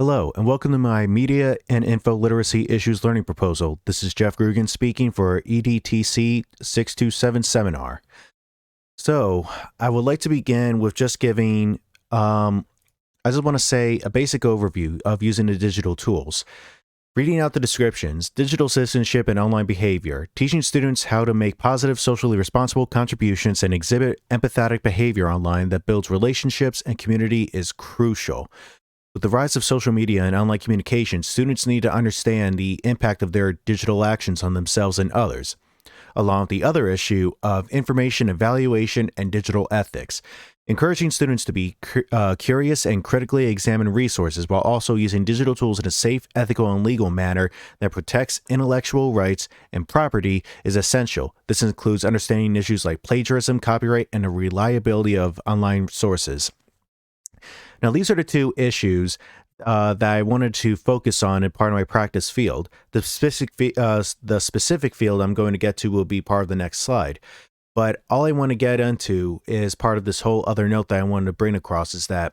Hello, and welcome to my Media and Info Literacy Issues Learning Proposal. This is Jeff Grugan speaking for EDTC 627 seminar. So, I would like to begin with just giving, I just want to say a basic overview of using the digital tools. Reading out the descriptions, digital citizenship and online behavior, teaching students how to make positive, socially responsible contributions and exhibit empathetic behavior online that builds relationships and community is crucial. With the rise of social media and online communication, students need to understand the impact of their digital actions on themselves and others, along with the other issue of information evaluation and digital ethics. Encouraging students to be curious and critically examine resources while also using digital tools in a safe, ethical, and legal manner that protects intellectual rights and property is essential. This includes understanding issues like plagiarism, copyright, and the reliability of online sources. Now, these are the two issues that I wanted to focus on in part of my practice field. The specific field I'm going to get to will be part of the next slide. But all I want to get into is part of this whole other note that I wanted to bring across is that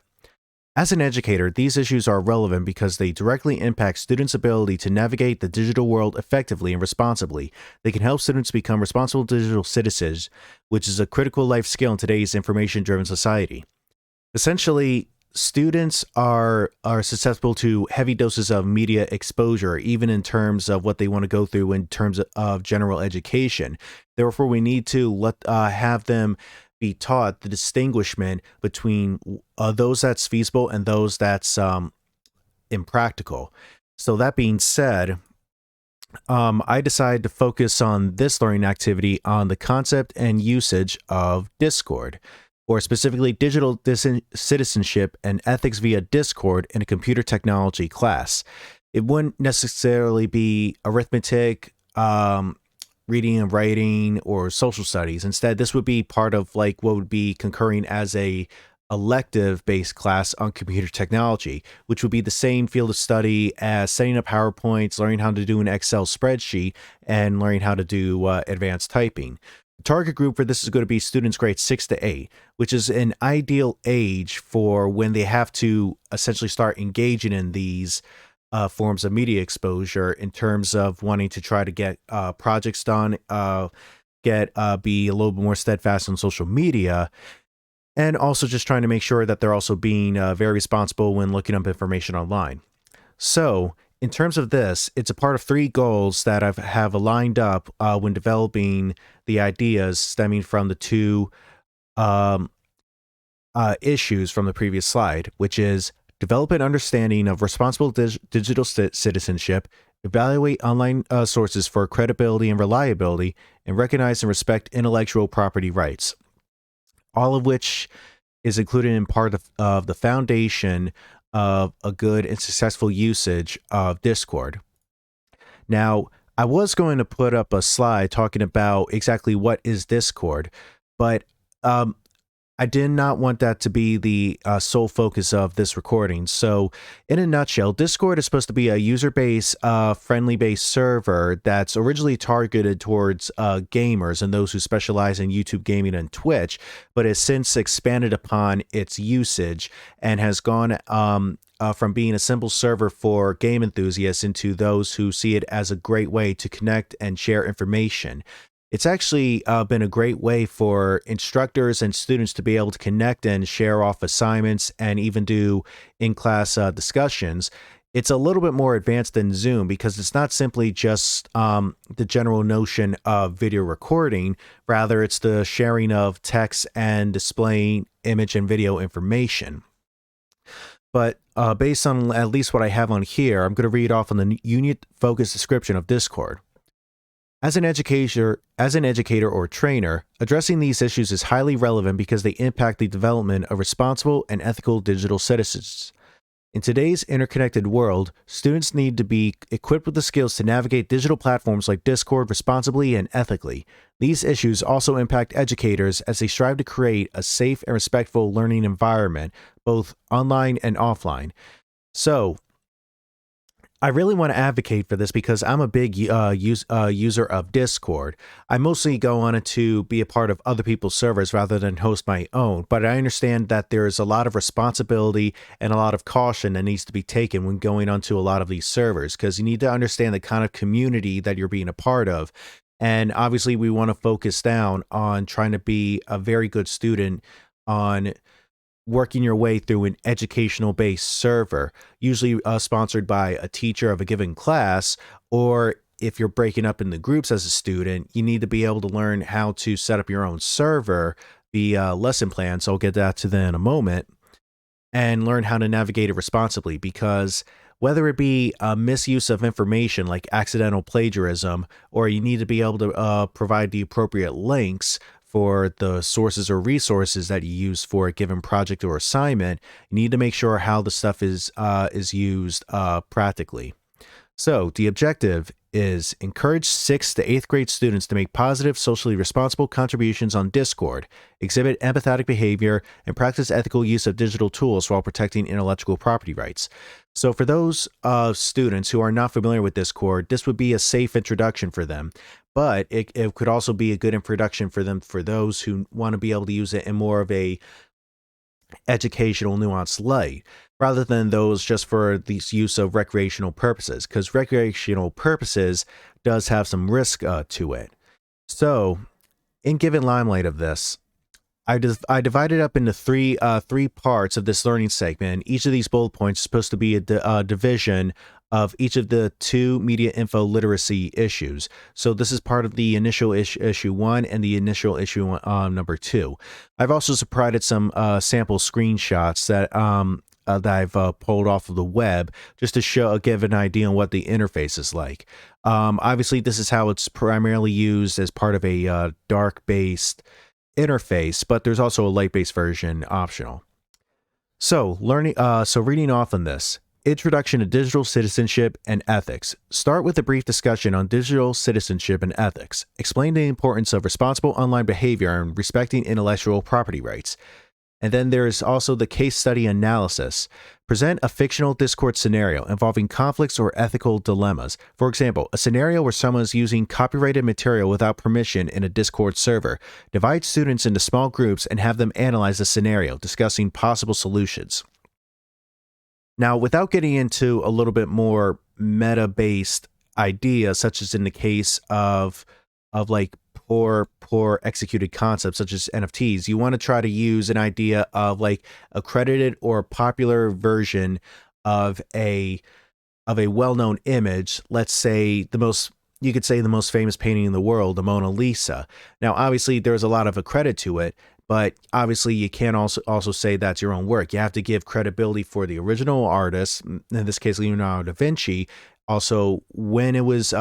as an educator, these issues are relevant because they directly impact students' ability to navigate the digital world effectively and responsibly. They can help students become responsible digital citizens, which is a critical life skill in today's information-driven society. Essentially, students are susceptible to heavy doses of media exposure, even in terms of what they want to go through in terms of general education. Therefore, we need to have them be taught the distinguishment between those that's feasible and those that's impractical. So that being said, I decided to focus on this learning activity on the concept and usage of Discord, or specifically digital citizenship and ethics via Discord in a computer technology class. It wouldn't necessarily be arithmetic, reading and writing, or social studies. Instead, this would be part of like what would be concurring as a elective-based class on computer technology, which would be the same field of study as setting up PowerPoints, learning how to do an Excel spreadsheet, and learning how to do advanced typing. Target group for this is going to be students grades 6 to 8, which is an ideal age for when they have to essentially start engaging in these forms of media exposure in terms of wanting to try to get projects done, be a little bit more steadfast on social media, and also just trying to make sure that they're also being very responsible when looking up information online. So, in terms of this, it's a part of 3 goals that I have lined up when developing the ideas stemming from the 2 issues from the previous slide, which is develop an understanding of responsible digital citizenship, evaluate online sources for credibility and reliability, and recognize and respect intellectual property rights. All of which is included in part of the foundation of a good and successful usage of Discord. Now, I was going to put up a slide talking about exactly what is Discord, but I did not want that to be the sole focus of this recording. So, in a nutshell, Discord is supposed to be a user-based, friendly-based server that's originally targeted towards gamers and those who specialize in YouTube gaming and Twitch, but has since expanded upon its usage and has gone from being a simple server for game enthusiasts into those who see it as a great way to connect and share information. It's actually been a great way for instructors and students to be able to connect and share off assignments and even do in-class discussions. It's a little bit more advanced than Zoom because it's not simply just the general notion of video recording. Rather, it's the sharing of text and displaying image and video information. But based on at least what I have on here, I'm going to read off on the unit-focused description of Discord. As an educator or trainer, addressing these issues is highly relevant because they impact the development of responsible and ethical digital citizens. In today's interconnected world, students need to be equipped with the skills to navigate digital platforms like Discord responsibly and ethically. These issues also impact educators as they strive to create a safe and respectful learning environment, both online and offline. So, I really want to advocate for this because I'm a big user of Discord. I mostly go on it to be a part of other people's servers rather than host my own, but I understand that there's a lot of responsibility and a lot of caution that needs to be taken when going onto a lot of these servers, because you need to understand the kind of community that you're being a part of. And obviously, we want to focus down on trying to be a very good student on working your way through an educational based server, usually sponsored by a teacher of a given class, or if you're breaking up into groups as a student, you need to be able to learn how to set up your own server, the lesson plan. So I'll get that to that in a moment, and learn how to navigate it responsibly, because whether it be a misuse of information like accidental plagiarism, or you need to be able to provide the appropriate links for the sources or resources that you use for a given project or assignment, you need to make sure how the stuff is used practically. So the objective is encourage 6th to 8th grade students to make positive, socially responsible contributions on Discord, exhibit empathetic behavior, and practice ethical use of digital tools while protecting intellectual property rights. So for those students who are not familiar with Discord, this would be a safe introduction for them, but it could also be a good introduction for them for those who want to be able to use it in more of a educational nuanced light, rather than those just for the use of recreational purposes, because recreational purposes does have some risk to it. So in given limelight of this, I divided up into three parts of this learning segment. Each of these bullet points is supposed to be a division of each of the 2 media info literacy issues. So this is part of the initial issue 1 and the initial issue number 2. I've also provided some sample screenshots that I've pulled off of the web, just to give an idea on what the interface is like. Obviously, this is how it's primarily used as part of a dark-based interface, but there's also a light-based version optional. So reading off on this. Introduction to Digital Citizenship and Ethics. Start with a brief discussion on digital citizenship and ethics. Explain the importance of responsible online behavior and respecting intellectual property rights. And then there's also the case study analysis. Present a fictional Discord scenario involving conflicts or ethical dilemmas. For example, a scenario where someone is using copyrighted material without permission in a Discord server. Divide students into small groups and have them analyze the scenario, discussing possible solutions. Now, without getting into a little bit more meta-based ideas, such as in the case of like poor executed concepts such as NFTs, you want to try to use an idea of like a credited or popular version of a well-known image. Let's say you could say the most famous painting in the world, the Mona Lisa. Now, obviously, there's a lot of a credit to it, but obviously you can't also say that's your own work. You have to give credibility for the original artist, in this case Leonardo da Vinci. Also, when it was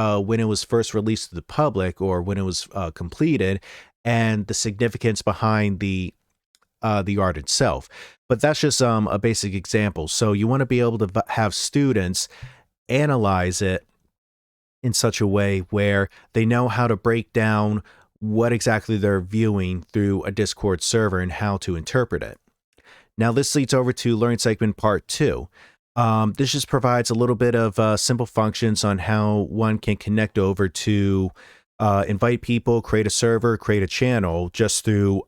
first released to the public, or when it was completed, and the significance behind the art itself. But that's just a basic example. So you want to be able to have students analyze it in such a way where they know how to break down what exactly they're viewing through a Discord server and how to interpret it. Now, this leads over to learning segment part 2. This just provides a little bit of simple functions on how one can connect over to invite people, create a server, create a channel, just through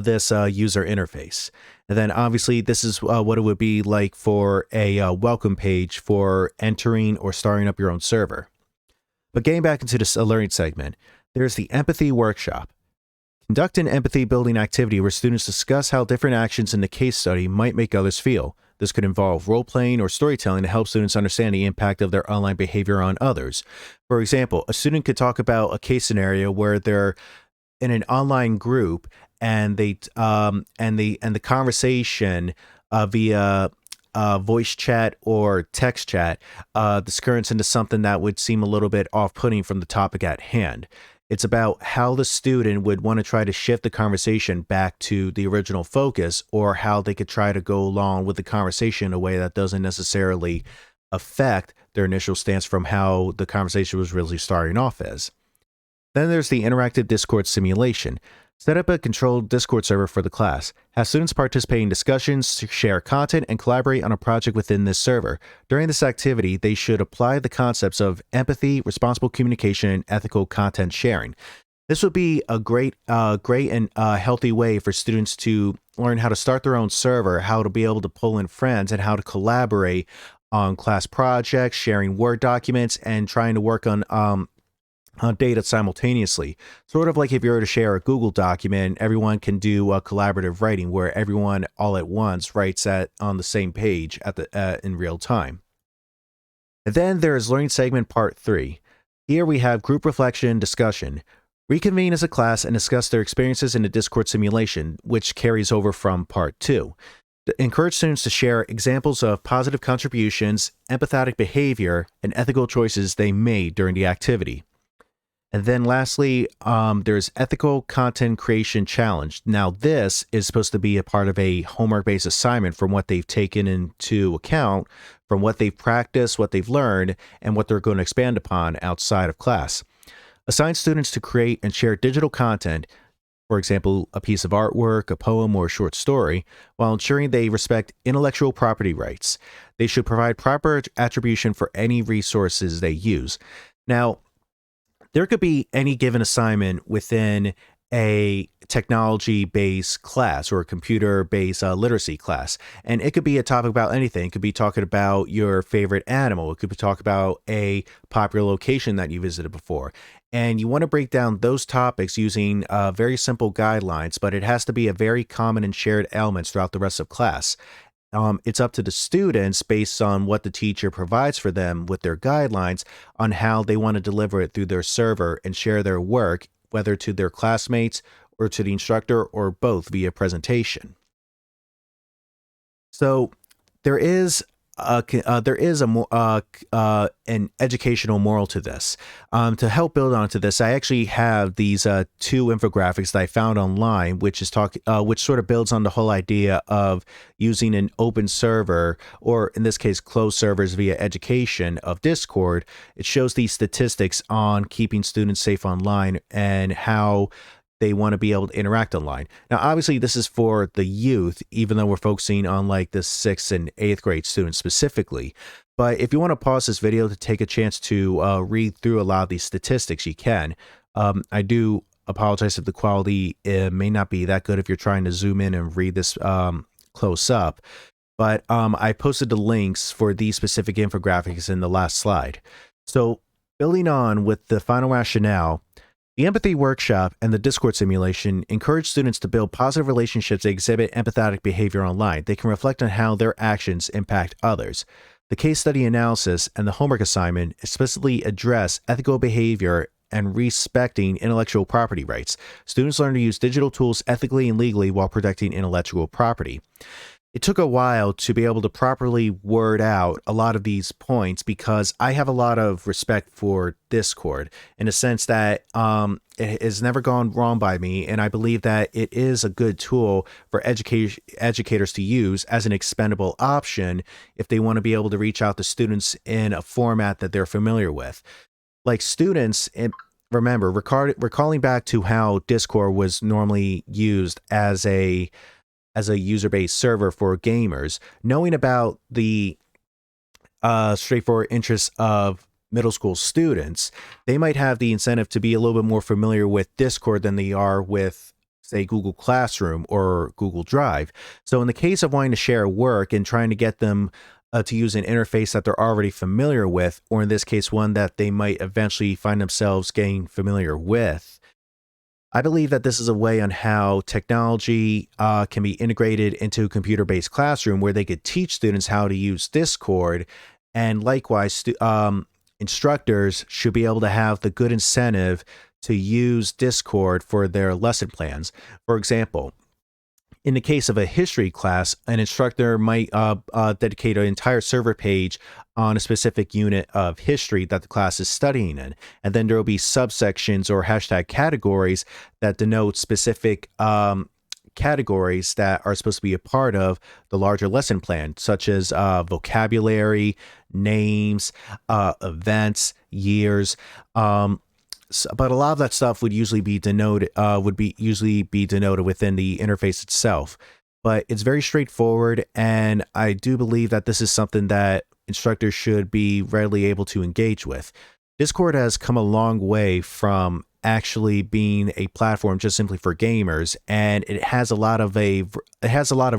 this user interface. And then obviously this is what it would be like for a welcome page for entering or starting up your own server. But getting back into this learning segment, there's the empathy workshop. Conduct an empathy building activity where students discuss how different actions in the case study might make others feel. This could involve role-playing or storytelling to help students understand the impact of their online behavior on others. For example, a student could talk about a case scenario where they're in an online group and the conversation via voice chat or text chat skirts into something that would seem a little bit off-putting from the topic at hand. It's about how the student would want to try to shift the conversation back to the original focus, or how they could try to go along with the conversation in a way that doesn't necessarily affect their initial stance from how the conversation was really starting off as. Then there's the interactive Discord simulation. Set up a controlled Discord server for the class. Have students participate in discussions, share content, and collaborate on a project within this server. During this activity, they should apply the concepts of empathy, responsible communication, and ethical content sharing. This would be a great and healthy way for students to learn how to start their own server, how to be able to pull in friends, and how to collaborate on class projects, sharing Word documents, and trying to work on data simultaneously. Sort of like if you were to share a Google document, everyone can do collaborative writing where everyone all at once writes on the same page in real time. And then there is Learning Segment Part 3. Here we have group reflection discussion. Reconvene as a class and discuss their experiences in a Discord simulation, which carries over from Part 2. Encourage students to share examples of positive contributions, empathetic behavior, and ethical choices they made during the activity. And then lastly, there's Ethical Content Creation Challenge. Now, this is supposed to be a part of a homework-based assignment from what they've taken into account, from what they've practiced, what they've learned, and what they're going to expand upon outside of class. Assign students to create and share digital content, for example, a piece of artwork, a poem, or a short story, while ensuring they respect intellectual property rights. They should provide proper attribution for any resources they use. Now, there could be any given assignment within a technology-based class or a computer-based literacy class. And it could be a topic about anything. It could be talking about your favorite animal. It could be talking about a popular location that you visited before. And you want to break down those topics using very simple guidelines, but it has to be a very common and shared elements throughout the rest of class. It's up to the students based on what the teacher provides for them with their guidelines on how they want to deliver it through their server and share their work, whether to their classmates or to the instructor or both via presentation. So there is an educational moral to this. To help build onto this, I actually have these two infographics that I found online, which sort of builds on the whole idea of using an open server, or in this case, closed servers via education of Discord. It shows these statistics on keeping students safe online and how they want to be able to interact online. Now, obviously, this is for the youth, even though we're focusing on like the 6th and 8th grade students specifically. But if you want to pause this video to take a chance to read through a lot of these statistics, you can. I do apologize if the quality may not be that good if you're trying to zoom in and read this close up. But I posted the links for these specific infographics in the last slide. So building on with the final rationale, the Empathy Workshop and the Discord simulation encourage students to build positive relationships that exhibit empathetic behavior online. They can reflect on how their actions impact others. The case study analysis and the homework assignment explicitly address ethical behavior and respecting intellectual property rights. Students learn to use digital tools ethically and legally while protecting intellectual property. It took a while to be able to properly word out a lot of these points because I have a lot of respect for Discord in the sense that it has never gone wrong by me, and I believe that it is a good tool for educators to use as an expendable option if they want to be able to reach out to students in a format that they're familiar with. Like students, remember, recalling back to how Discord was normally used as a user-based server for gamers, knowing about the straightforward interests of middle school students, they might have the incentive to be a little bit more familiar with Discord than they are with, say, Google Classroom or Google Drive. So in the case of wanting to share work and trying to get them to use an interface that they're already familiar with, or in this case, one that they might eventually find themselves getting familiar with, I believe that this is a way on how technology can be integrated into a computer-based classroom where they could teach students how to use Discord, and likewise, instructors should be able to have the good incentive to use Discord for their lesson plans. For example, in the case of a history class, an instructor might dedicate an entire server page on a specific unit of history that the class is studying in. And then there will be subsections or hashtag categories that denote specific categories that are supposed to be a part of the larger lesson plan, such as vocabulary, names, events, years, but a lot of that stuff would usually be denoted within the interface itself. But it's very straightforward, and I do believe that this is something that instructors should be readily able to engage with. Discord has come a long way from actually being a platform just simply for gamers, and it has a lot of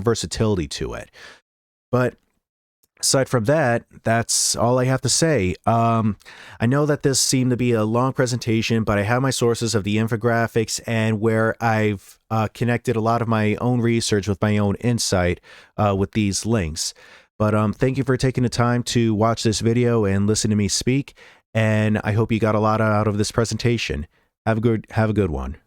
versatility to it. But aside from that, that's all I have to say. I know that this seemed to be a long presentation, but I have my sources of the infographics and where I've connected a lot of my own research with my own insight with these links. But thank you for taking the time to watch this video and listen to me speak, and I hope you got a lot out of this presentation. Have a good one.